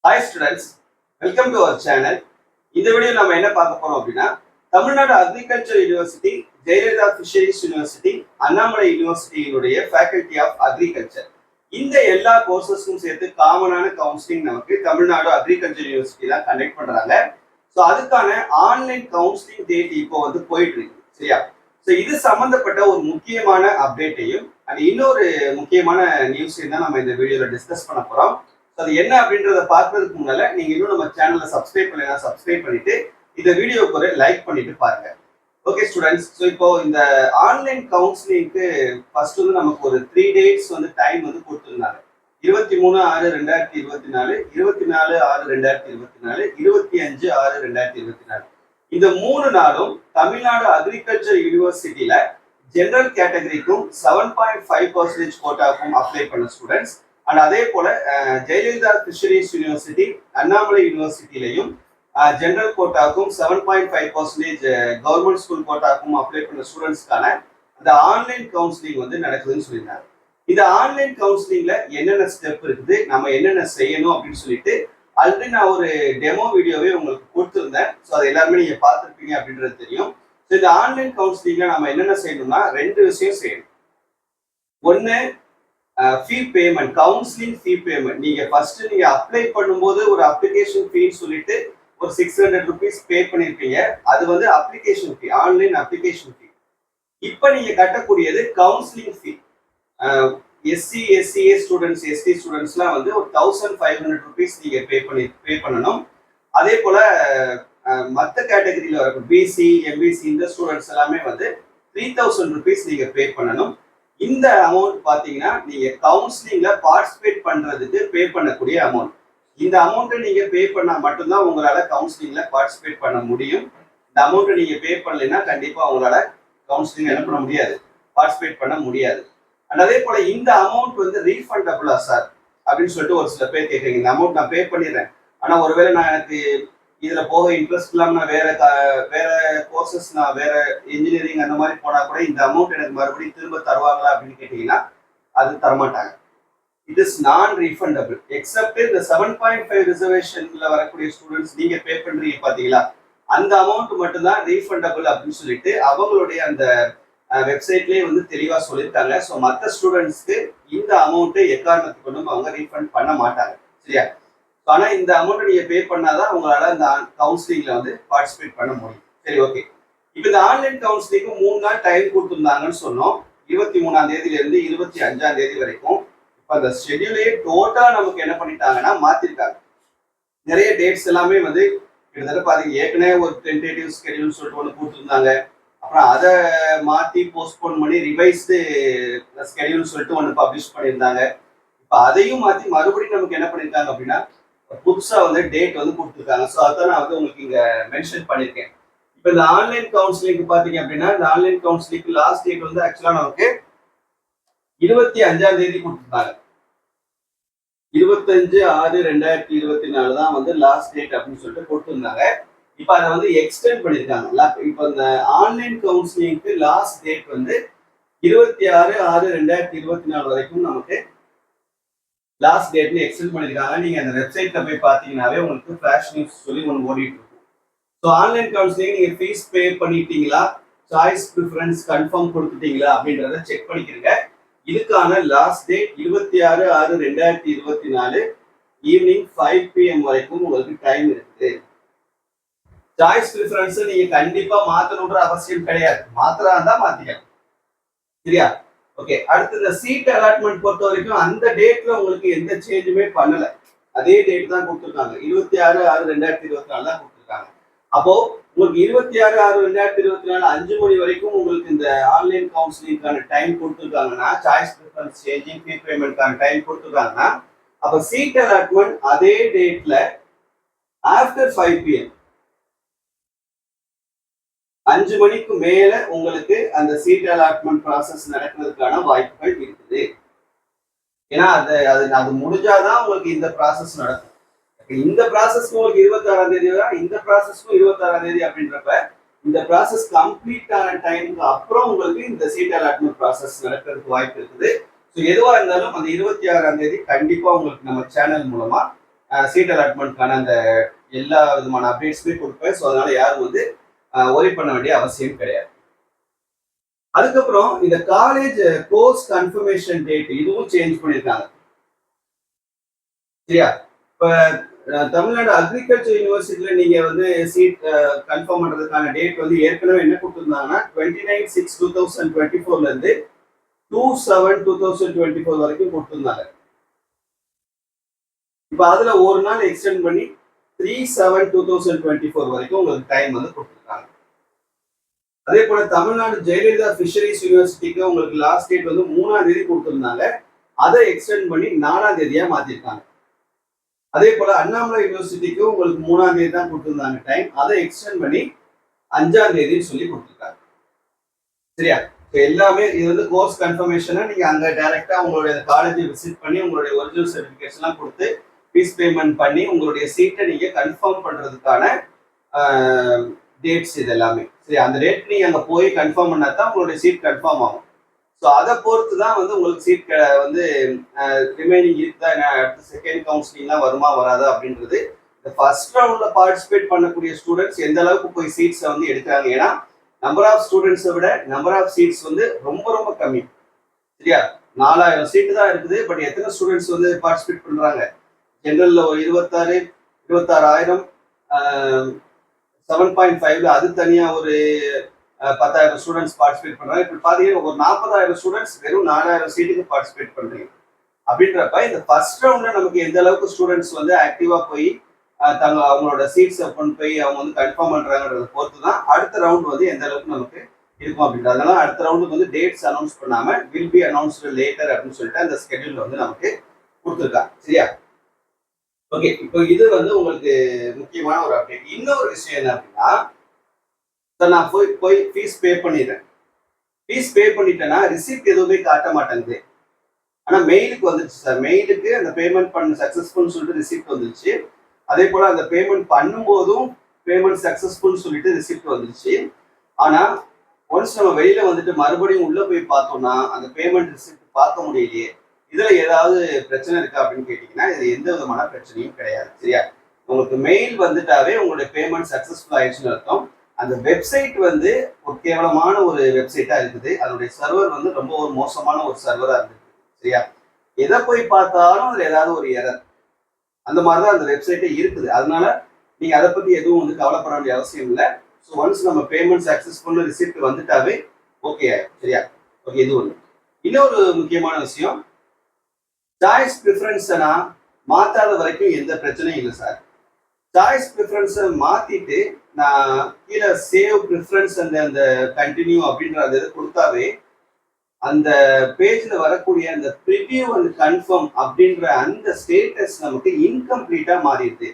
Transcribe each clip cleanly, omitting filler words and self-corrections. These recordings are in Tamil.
Hi students, welcome to our channel. இந்த வீடியோ நம்ம என்ன பார்க்க போறோம் அப்படின்னா, Tamil Nadu agriculture university, Jayalalithaa fisheries university, Annamalai யூனிவர்சிட்டியினுடைய ஃபேக்கல்டி ஆஃப் அக்ரிகல்ச்சர் இந்த எல்லா கோர்சஸ்க்கும் சேர்த்து காமனான கவுன்சிலிங் நமக்கு தமிழ்நாடு அக்ரிகல்ச்சர் யூனிவர்சிட்டி தான் கண்டக்ட் பண்றாங்க. ஸோ அதுக்கான ஆன்லைன் கவுன்சிலிங் டேட் இப்போ போயிட்டு இருக்கு, சரியா? ஸோ இது சம்பந்தப்பட்ட ஒரு முக்கியமான அப்டேட்டையும் அண்ட் இன்னொரு முக்கியமான நியூஸையும் தான் நம்ம இந்த வீடியோல டிஸ்கஸ் பண்ண போறோம். அது என்ன அப்படின்றத பார்க்கறதுக்கு முன்னால நீங்க இன்னும் நம்ம சேனலை சப்ஸ்கிரைப் பண்ணலைன்னா சப்ஸ்கிரைப் பண்ணிட்டு இந்த வீடியோக்கு ஒரு லைக் பண்ணிட்டு பாருங்க. ஓகே ஸ்டூடெண்ட்ஸ், ஸோ இப்போ இந்த ஆன்லைன் கவுன்சிலிங்க்கு ஃபர்ஸ்ட் நமக்கு ஒரு 3 days டைம் கொடுத்துருந்தாங்க. 23/6/2024, 24/6/2024, 25/6/2024. இந்த 3 நாளும் தமிழ்நாடு அக்ரிகல்ச்சர் யூனிவர்சிட்டியில ஜெனரல் கேட்டகரிக்கும் 7.5% கோட்டாவுக்கும் அப்ளை பண்ண ஸ்டூடெண்ட்ஸ் அண்ட் அதே போல ஜெயலலிதா ஃபிஷரிஸ் யூனிவர்சிட்டி, அண்ணாமலை யூனிவர்சிட்டியிலையும் ஜெனரல் கோட்டாவுக்கும் 7.5% கவர்மெண்ட் ஸ்கூல் கோட்டாவுக்கும் அப்ளை பண்ண ஸ்டூடெண்ட்ஸ்க்கான அந்த ஆன்லைன் கவுன்சிலிங் நடக்குதுன்னு சொல்லியிருந்தாங்க. இந்த ஆன்லைன் கவுன்சிலிங்ல என்னென்ன ஸ்டெப் இருக்குது, நம்ம என்னென்ன செய்யணும் அப்படின்னு சொல்லிட்டு ஆல்ரெடி நான் ஒரு டெமோ வீடியோவே உங்களுக்கு கொடுத்துருந்தேன். ஸோ அதை எல்லாருமே நீங்க பார்த்துருப்பீங்க அப்படின்றது தெரியும். ஸோ இந்த ஆன்லைன் கவுன்சிலிங்ல நம்ம என்னென்ன செய்யணும்னா 2 விஷயம் செய்யணும். ஒன்று, ஃபீ பேமெண்ட், கவுன்சிலிங் ஃபீ பேமெண்ட். நீங்க ஃபர்ஸ்ட் அப்ளை பண்ணும்போது ஒரு அப்ளிகேஷன் ஃபீன்னு சொல்லிட்டு ஒரு 600 rupees பே பண்ணிருப்பீங்க. அது application fee, online application fee. இப்போ நீங்க கட்டக்கூடியது counselling fee. SC SCA students, ST ஸ்டூடெண்ட்ஸ்லாம் ஒரு 1500 rupees நீங்க பே பண்ணணும். அதே போல மற்ற கேட்டகரியில வர பிசி எம்பிசி இந்த ஸ்டூடெண்ட்ஸ் எல்லாமே 3000 rupees நீங்க பே பண்ணணும். இந்த அமௌண்ட் பாத்தீங்கன்னா நீங்க கவுன்சிலிங்ல பார்ட்டிசிபேட் பண்றதுக்கு பே பண்ணக்கூடிய அமௌண்ட். இந்த அமௌண்ட்டை நீங்க பே பண்ணா மட்டும்தான் உங்களால கவுன்சிலிங்ல பார்ட்டிசிபேட் பண்ண முடியும். இந்த அமௌண்ட்டை நீங்க பே பண்ணலைன்னா கண்டிப்பா உங்களால கவுன்சிலிங் என்ன பண்ண முடியாது, பார்ட்டிசிபேட் பண்ண முடியாது. அண்ட் அதே போல இந்த அமௌண்ட் ரீஃபண்டபிளா சார் அப்படின்னு சொல்லிட்டு ஒரு சில பேர் கேட்குறீங்க. இந்த அமௌண்ட் நான் பே பண்ணிடுறேன், ஆனா ஒருவேளை நான் எனக்கு இதுல போக இன்ட்ரெஸ்ட் இல்லாம நான் வேற கோர்சஸ், நான் வேற இன்ஜினியரிங் அந்த மாதிரி போனா கூட இந்த அமௌண்ட் எனக்கு மறுபடியும் திரும்ப தருவாங்களா அப்படின்னு கேட்டீங்கன்னா அது தரமாட்டாங்க. இட் இஸ் நான் ரீஃபண்டபிள் எக்ஸப்ட் இந்த 7.5 ரிசர்வேஷன்ல வரக்கூடிய ஸ்டூடெண்ட்ஸ் நீங்க பே பண்றீங்க பாத்தீங்களா, அந்த அமௌண்ட் மட்டும்தான் ரீஃபண்டபிள் அப்படின்னு சொல்லிட்டு அவங்களுடைய அந்த வெப்சைட்லேயே தெளிவா சொல்லியிருக்காங்க. ஸோ மற்ற ஸ்டூடெண்ட்ஸ்க்கு இந்த அமௌண்ட்டை எக்காரணத்துக்கு கொண்டும் அவங்க ரீஃபண்ட் பண்ண மாட்டாங்க, சரியா? ஆனா இந்த அமௌண்ட் நீங்க பே பண்ணாதான் உங்களால இந்த கவுன்சிலிங்ல பார்ட்டிசிபேட் பண்ண முடியும். சரி, ஓகே. இப்போ இந்த ஆன்லைன் கவுன்சிலிங்க்கு 3 நாள் டைம் கொடுத்துருந்தாங்கன்னு சொன்னோம். 23ஆம் தேதியில இருந்து 25ஆம் தேதி வரைக்கும். இப்போ அந்த ஷெட்யூலே டோட்டலா நமக்கு என்ன பண்ணிட்டாங்கன்னா மாத்திருக்காங்க. நிறைய டேட்ஸ் எல்லாமே கிட்டத்தட்ட பாத்தீங்க, ஏற்கனவே ஒரு டென்டேட்டிவ் ஸ்கெடியூல் சொல்லிட்டு ஒன்று கொடுத்துருந்தாங்க. அப்புறம் அதை மாற்றி போஸ்ட்போன் பண்ணி ரிவைஸ்டு ஸ்கெடியூல் சொல்லிட்டு ஒன்று பப்ளிஷ் பண்ணியிருந்தாங்க. இப்போ அதையும் மாற்றி மறுபடியும் நமக்கு என்ன பண்ணியிருக்காங்க அப்படின்னா புதுசா டேட் கொடுத்துருக்காங்க. ஸோ அதான் நான் உங்களுக்கு இங்க மென்ஷன் பண்ணியிருக்கேன். இப்போ இந்த ஆன்லைன் கவுன்சிலிங் பாத்தீங்க அப்படின்னா இந்த ஆன்லைன் கவுன்சிலிங்க்கு லாஸ்ட் டேட் ஆக்சுவலா நமக்கு 25ஆம் தேதி கொடுத்துருந்தாங்க. 25/6/2024 தான் லாஸ்ட் டேட் அப்படின்னு சொல்லிட்டு கொடுத்துருந்தாங்க. இப்போ அதை எக்ஸ்டெண்ட் பண்ணியிருக்காங்க. இப்போ இந்த ஆன்லைன் கவுன்சிலிங்க்கு லாஸ்ட் டேட் 26/6/2024 வரைக்கும் நமக்கு லாஸ்ட் டேட்னு எக்ஸ்டெண்ட் பண்ணியிருக்காங்க. நீங்க அந்த வெப்சைட்ல போய் பார்த்தீங்கன்னாவே உங்களுக்கு ஃபிளாஷ் நியூஸ் சொல்லி ஒன்று ஓடிட்டு இருக்கும். ஸோ ஆன்லைன் கவுன்சிலிங் நீங்க ஃபீஸ் பே பண்ணிட்டீங்களா, சாய்ஸ் ப்ரிஃபரன்ஸ் கன்ஃபார்ம் கொடுத்துட்டீங்களா அப்படின்றத செக் பண்ணிக்கிறீங்க. இதுக்கான லாஸ்ட் டேட் 26/6/2024 ஈவினிங் 5 PM வரைக்கும் உங்களுக்கு டைம் இருக்குது. சாய்ஸ் ப்ரிஃபரன்ஸ் நீங்க கண்டிப்பா மாத்தணுன்ற அவசியம் கிடையாது, மாத்திரா இருந்தா மாத்திக்கலாம், சரியா? ஓகே. அடுத்து இந்த சீட் அலாட்மெண்ட் பொறுத்த வரைக்கும் அந்த டேட்ல உங்களுக்கு எந்த சேஞ்சுமே பண்ணல, அதே டேட் தான் கொடுத்துருக்காங்க. 26/6/2024 தான் கொடுத்துருக்காங்க. அப்போ உங்களுக்கு 26/6/2024 5 மணி வரைக்கும் உங்களுக்கு இந்த ஆன்லைன் கவுன்சிலிங்கான டைம் கொடுத்துருக்காங்கன்னா, சாய்ஸ் ப்ரிஃபரன்ஸ் சேஞ்சிங் ஃபீ பேமெண்ட்கான டைம் கொடுத்துருக்காங்கன்னா, அப்போ சீட் அலாட்மெண்ட் அதே டேட்ல ஆஃப்டர் 5 PM 5 மணிக்கு மேல உங்களுக்கு அந்த சீட் அலாட்மெண்ட் ப்ராசஸ் நடக்கிறதுக்கான வாய்ப்புகள் இருக்குது. ஏன்னா அது முடிஞ்சாதான் உங்களுக்கு இந்த ப்ராசஸ் நடக்கும். இந்த ப்ராசஸ்க்கு உங்களுக்கு 26ஆம் தேதி தான், இந்த ப்ராசஸ்க்கும் 26ஆம் தேதி அப்படின்றப்ப இந்த ப்ராசஸ் கம்ப்ளீட் ஆன டைமுக்கு அப்புறம் உங்களுக்கு இந்த சீட் அலாட்மெண்ட் ப்ராசஸ் நடக்கிறதுக்கு வாய்ப்பு இருக்குது. ஸோ எதுவாக இருந்தாலும் அந்த 26ஆம் தேதி கண்டிப்பா உங்களுக்கு நம்ம சேனல் மூலமா சீட் அலாட்மெண்ட்கான அந்த எல்லா விதமான அப்டேட்ஸுமே கொடுப்பேன். ஸோ அதனால யாரும் வந்து ஒரி பண்ண வேண்டிய அவசியம் கிடையாது. அதுக்கப்புறம் இந்த காலேஜ் கோர்ஸ் கன்ஃபர்மேஷன் டேட் இதுவும் சேஞ்ச் பண்ணியிருக்காங்க. சரியா? இப்ப தமிழ்நாடு அக்ரிகல்ச்சர் யூனிவர்சிட்டியில நீங்க வந்து சீட் கன்ஃபார்ம் பண்றதுக்கான டேட் வந்து ஏற்கனவே என்ன கொடுத்துருந்தாங்கன்னா 29/6/2024 இருந்து 2/7/2024 வரைக்கும் கொடுத்துருந்தாங்க. இப்ப அதுல ஒரு நாள் எக்ஸ்டெண்ட் பண்ணி 3/7/2024 வரைக்கும் உங்களுக்கு டைம் வந்து கொடுத்துருக்காங்க. அதே போல தமிழ்நாடு ஜெயலலிதா ஃபிஷரிஸ் யூனிவர்சிட்டிக்கு உங்களுக்கு லாஸ்ட் டேட் வந்து 3ஆம் தேதி கொடுத்துருந்தாங்க. அதை எக்ஸ்டெண்ட் பண்ணி 4ஆம் தேதியா மாத்திருக்காங்க. அதே போல அண்ணாமலை யூனிவர்சிட்டிக்கு உங்களுக்கு 3ஆம் தேதி தான் கொடுத்துருந்தாங்க டைம், அதை எக்ஸ்டெண்ட் பண்ணி 5ஆம் தேதின்னு சொல்லி கொடுத்துருக்காங்க. சரியா? எல்லாமே இது வந்து கோர்ஸ் கன்ஃபர்மேஷனை நீங்க அங்க டைரக்டா உங்களுடைய காலேஜை விசிட் பண்ணி உங்களுடைய ஒரிஜினல் சர்டிபிகேட்ஸ் எல்லாம் கொடுத்து ஃபீஸ் பேமெண்ட் பண்ணி உங்களுடைய சீட்டை நீங்க கன்ஃபார்ம் பண்றதுக்கான டேட்ஸ் இது எல்லாமே. சரி, அந்த டேட் நீங்க அங்க போய் கன்ஃபார்ம் பண்ணா தான் உங்களுடைய சீட் கன்ஃபார்ம் ஆகும். ஸோ அதை பொறுத்து தான் வந்து உங்களுக்கு சீட் வந்து ரிமைனிங் இருக்குதா, அடுத்த செகண்ட் கவுன்சிலிங்லாம் வருமா வராதா அப்படின்றது. இந்த ஃபர்ஸ்ட் ரவுண்ட்ல பார்ட்டிசிபேட் பண்ணக்கூடிய ஸ்டூடெண்ட்ஸ் எந்த அளவுக்கு போய் சீட்ஸை வந்து எடுக்கிறாங்க. ஏன்னா நம்பர் ஆஃப் ஸ்டூடெண்ட்ஸை விட நம்பர் ஆஃப் சீட்ஸ் வந்து ரொம்ப ரொம்ப கம்மி. சரியா? 4000 சீட்டு தான் இருக்குது. பட் எத்தனை ஸ்டூடெண்ட்ஸ் வந்து பார்ட்டிசிபேட் பண்றாங்க? ஜெனரல்ல ஒரு 26,000 7.5 அது தனியா ஒரு 10,000 ஸ்டூடெண்ட்ஸ் பார்ட்டிசிபேட் பண்றாங்க. இப்ப பாத்தீங்கன்னா ஒரு 40,000 ஸ்டூடெண்ட்ஸ் வெறும் 4,000 சீட்டுக்கு பார்ட்டிசிபேட் பண்றீங்க. அப்படின்றப்ப இந்த ஃபர்ஸ்ட் ரவுண்ட்ல நமக்கு எந்த அளவுக்கு ஸ்டூடெண்ட்ஸ் வந்து ஆக்டிவா போய் அவங்களோட சீட்ஸை கொண்டு போய் அவங்க வந்து கன்ஃபார்ம் பண்றாங்கன்றத பொறுத்து தான் அடுத்த ரவுண்ட் வந்து எந்த அளவுக்கு நமக்கு இருக்கும் அப்படின்றது. அதனால அடுத்த ரவுண்டுக்கு வந்து டேட்ஸ் அனௌன்ஸ் பண்ணாம வில் பி அனௌன்ஸ்டு லேட்டர் அப்படின்னு சொல்லிட்டு அந்த ஸ்கெடியூல் வந்து நமக்கு கொடுத்துருக்காங்க. சரியா? ஓகே, இப்போ இது வந்து உங்களுக்கு முக்கியமான ஒரு அப்டேட். இன்னொரு விஷயம் என்ன அப்படின்னா, நான் போய் ஃபீஸ் பே பண்ணிடுறேன். ஃபீஸ் பே பண்ணிட்டேன்னா ரிசிப்ட் எதுவுமே காட்ட மாட்டேங்குது. ஆனா மெயிலுக்கு வந்துருச்சு சார். மெயிலுக்கு அந்த பேமெண்ட் பண்ண சக்சஸ்ஃபுல்னு சொல்லிட்டு ரிசிப்ட் வந்துருச்சு. அதே போல அந்த பேமெண்ட் பண்ணும்போதும் பேமெண்ட் சக்சஸ்ஃபுல் சொல்லிட்டு ரிசிப்ட் வந்துருச்சு. ஆனா ஒன்ஸ் நம்ம வெளியில வந்துட்டு மறுபடியும் உள்ள போய் பார்த்தோம்னா அந்த பேமெண்ட் ரிசிப்ட் பார்க்க முடியலையே. இதுல ஏதாவது பிரச்சனை இருக்கா அப்படின்னு கேட்டீங்கன்னா இது எந்த விதமான பிரச்சனையும் கிடையாது. சரியா? உங்களுக்கு மெயில் வந்துட்டாவே உங்களுடைய பேமெண்ட் சக்சஸ்ஃபுல் ஆயிடுச்சுன்னு அர்த்தம். அந்த வெப்சைட் வந்து ஒரு கேவலமான ஒரு வெப்சைட்டா இருக்குது. அதனுடைய சர்வர் வந்து ரொம்ப ஒரு மோசமான ஒரு சர்வரா இருக்குது. சரியா? எதை போய் பார்த்தாலும் அதுல ஏதாவது ஒரு எரர் அந்த மாதிரிதான் அந்த வெப்சைட்டே இருக்குது. அதனால நீங்க அதை பத்தி எதுவும் வந்து கவலைப்பட வேண்டிய அவசியம் இல்லை. ஸோ ஒன்ஸ் நம்ம பேமெண்ட் சக்சஸ்ஃபுல் ரிசிப்ட் வந்துட்டாவே ஓகே. சரியா? ஓகே, இது ஒன்று. இன்னொரு முக்கியமான விஷயம், சாய்ஸ் ப்ரிஃபரன்ஸை மாத்தாத வரைக்கும் எந்த பிரச்சனையும் இல்லை சார். சாய்ஸ் ப்ரிஃபரன்ஸை மாத்திட்டு நான் கீழே சேவ் ப்ரிஃபரன்ஸ் அந்த கண்டினியூ அப்படின்ற அந்த இது கொடுத்தாவே அந்த பேஜ்ல வரக்கூடிய அந்த ப்ரிவியூ அண்ட் கன்ஃபார்ம் அப்படின்ற அந்த ஸ்டேட்டஸ் நமக்கு இன்கம்ப்ளீட்டா மாறிடுது.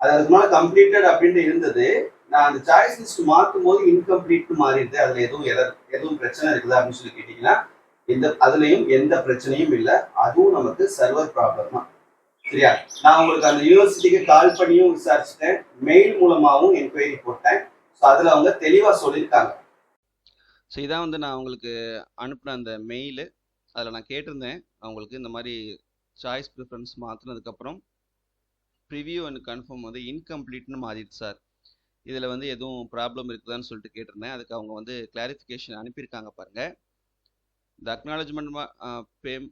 அதுக்கு மேலே கம்ப்ளீட்டட் அப்படின்ட்டு இருந்தது. நான் அந்த சாய்ஸ் லிஸ்ட் மாற்றும் போது இன்கம்ப்ளீட் மாறிடுது. அதுல எதுவும் பிரச்சனை இருக்குதா அப்படின்னு சொல்லி கேட்டீங்கன்னா அதுலயும் எந்த பிரச்சனையும் இல்லை. அதுவும் நமக்கு சர்வர் ப்ராப்ளம் தான். சரியா? நான் உங்களுக்கு அந்த யூனிவர்சிட்டிக்கு கால் பண்ணியும் விசாரிச்சுட்டேன், மெயில் மூலமாகவும் என்கொயரி போட்டேன். ஸோ அதுல அவங்க தெளிவா சொல்லியிருக்காங்க. ஸோ இதான் வந்து நான் உங்களுக்கு அனுப்பின அந்த மெயிலு. அதில் நான் கேட்டிருந்தேன் அவங்களுக்கு இந்த மாதிரி சாய்ஸ் ப்ரிஃபரன்ஸ் மாற்றினதுக்கப்புறம் ப்ரிவியூ அண்ட் கன்ஃபார்ம் வந்து இன்கம்ப்ளீட்னு மாறிடுச்சு சார். இதில் வந்து எதுவும் ப்ராப்ளம் இருக்குதான்னு சொல்லிட்டு கேட்டிருந்தேன். அதுக்கு அவங்க வந்து கிளாரிஃபிகேஷன் அனுப்பியிருக்காங்க பாருங்கள். The acknowledgement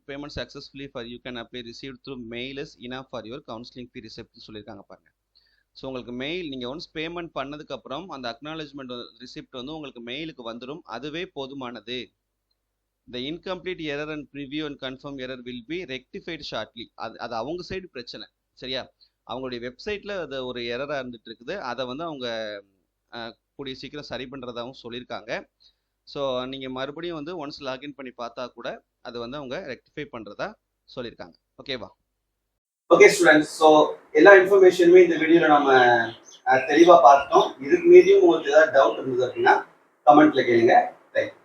payment successfully for you can apply received through mail is enough for your counseling fee receipt சொல்லியிருக்காங்க பாருங்க. ஸோ உங்களுக்கு மெயில் நீங்கள் ஒன்ஸ் பேமெண்ட் பண்ணதுக்கப்புறம் அந்த அக்னாலஜ்மெண்ட் ரிசிப்ட் வந்து உங்களுக்கு மெயிலுக்கு வந்துடும். அதுவே போதுமானது. த incomplete error and preview and confirm error will be rectified shortly. அது அவங்க சைடு பிரச்சனை. சரியா? அவங்களுடைய வெப்சைட்டில் அது ஒரு எரராக இருந்துட்டு இருக்குது. அதை வந்து அவங்க கூடிய சீக்கிரம் சரி பண்ணுறதாகவும் சொல்லியிருக்காங்க. ஸோ நீங்கள் மறுபடியும் வந்து ஒன்ஸ் லாகின் பண்ணி பார்த்தா கூட அது வந்து அவங்க ரெக்டிஃபை பண்ணுறதா சொல்லியிருக்காங்க. ஓகேவா? ஓகே ஸ்டூடெண்ட்ஸ், ஸோ எல்லா இன்ஃபர்மேஷனுமே இந்த வீடியோவில் நம்ம தெளிவாக பார்த்தோம். இதுக்கு மீதியும் உங்களுக்கு ஏதாவது டவுட் இருந்தது அப்படின்னா கமெண்ட்ல கேளுங்க. தேங்க்யூ.